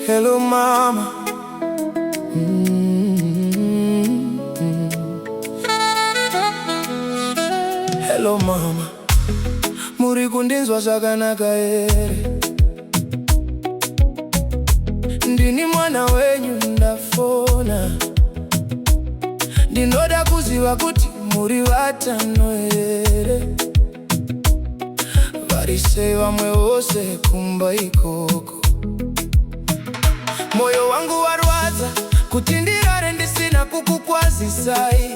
Hello mama. Hello mama. Muri kundinzwa zvakanaka here? Ndini mwana wenyu ndafona. Ndinoda kuziva kuti muri vatano here? Varisei vamwe vose kumba ikoko? Moyo wangu warwadza kuti ndirare ndisina kukukwazisai.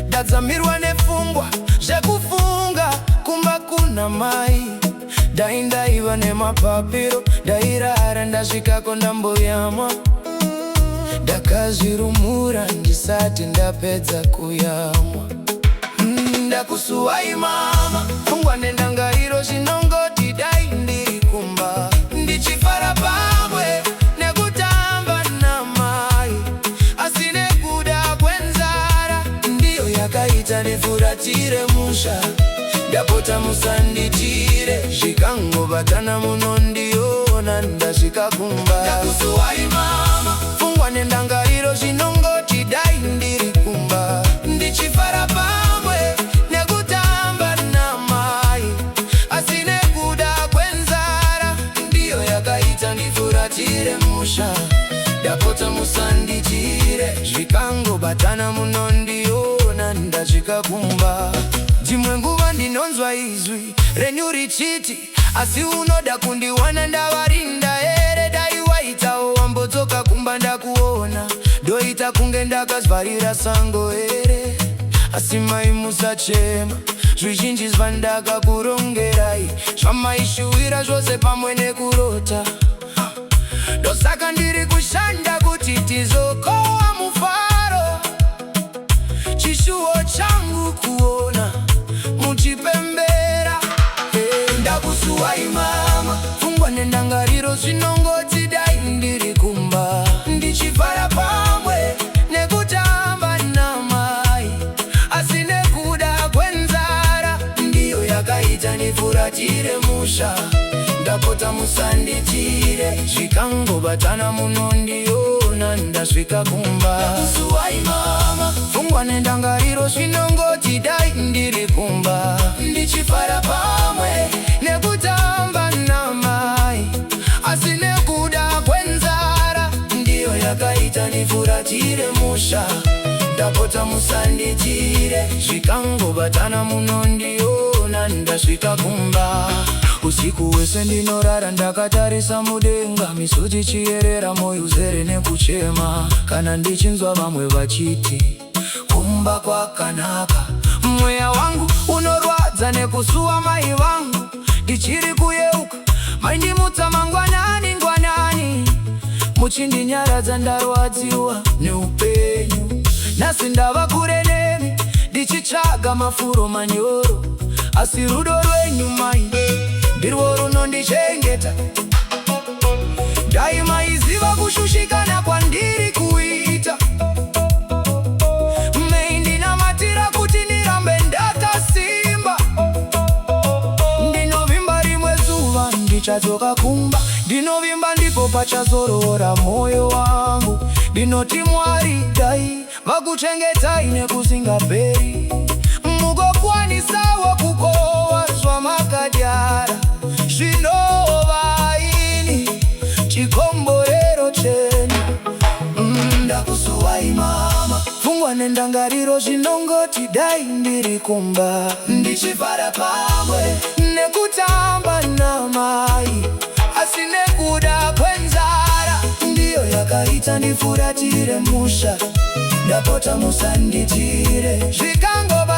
Ndadzamirwa nepfungwa zvekufunga kumba kuna mai. Dai ndaiva nemapapiro, ndairara ndasvikako ndamboyamwa. Ndakazvirumura ndisati ndapedza kuyamwa. Ndakusuwai mama, pfungwa nendangariro zvinongoti dai ndiri kumba, ndichifara pamwe nekutamba namai. Asi nekuda kwenzara ndiyo yakaita ndifuratire musha. Ndapota musanditire, zvikangobatana munondiona ndasvika kumba. Ndakusuwai mama, pfungwa nendangariro zvinongoti dai ndiri kumba, ndichifara pamwe nekutamba namai. Asi nekuda kwenzara ndiyo yakaita ndifuratire musha. Ndapota musanditire, zvikangobatana munondiona ndasvika kumba. Dzimwe nguva ndinonzwa izwi renyu richiti, asi unoda kundiwana ndavarinda here? Dai waitawo wambodzoka kumba ndakuona, ndoita kunge ndakazvarira sango here. Asi mai musachema, zvizhinji zvandakakurongerai zvamaishuwira zvose pamwe nekurota. Ndosaka ndiri kushanda kuti tizokohwa mufaro. Chishuwo changu kuona muchipembera. Ndakusuwai mama, pfungwa nendangariro zvinongoti dai ndiri kumba, ndichifara pamwe nekutamba namai. Asi nekuda kwenzara ndiyo yakaita ndifuratire musha. Ndapota musanditire, zvikangobatana munondiona ndasvika kumba. Ndakusuwai mama, pfungwa nendangariro zvinongoti dai ndiri kumba, ndichifara pamwe nekutamba namai. Asi nekuda kwenzara ndiyo yakaita ndifuratire musha. Ndapota musanditire, zvikangobatana munondiona ndasvika kumba. Usiku wese ndinorara ndakatarisa mudenga, misodzi chiyerera, moyo uzere nekuchema. Kana ndichinzwa vamwe vachiti kumba kwakanaka, mweya wangu unorwadza nekusuwa mai vangu. Ndichiri kuyeuka mai ndimutsa mangwanani ngwanani, muchindinyaradza ndarwadziwa neupenyu. Nhasi ndava kure nemi ndichitsvaga mafuro manyoro, asi rudo rwenyu mai ndirwo runondichengeta. Dai maiziva kushushikana kwandiri kuita, meindinamatira kuti ndirambe ndakasimba. Ndinovimba rimwe zuva ndichadzoka kumba, ndinovimba ndipo pachazorora moyo wangu. Ndinoti Mwari dai vakuchengetai nekusingaperi, mugokwanisawo kukohwa zvamakadyara. Zvinova ini chikomborero chenyu. Ndakusuwai mama, pfungwa nendangariro zvinongoti dai ndiri kumba, ndichifara pamwe nekutamba namai. Asi nekuda kwenzara ndiyo yakaita ndifuratire musha. Ndapota musanditire, zvikangobatana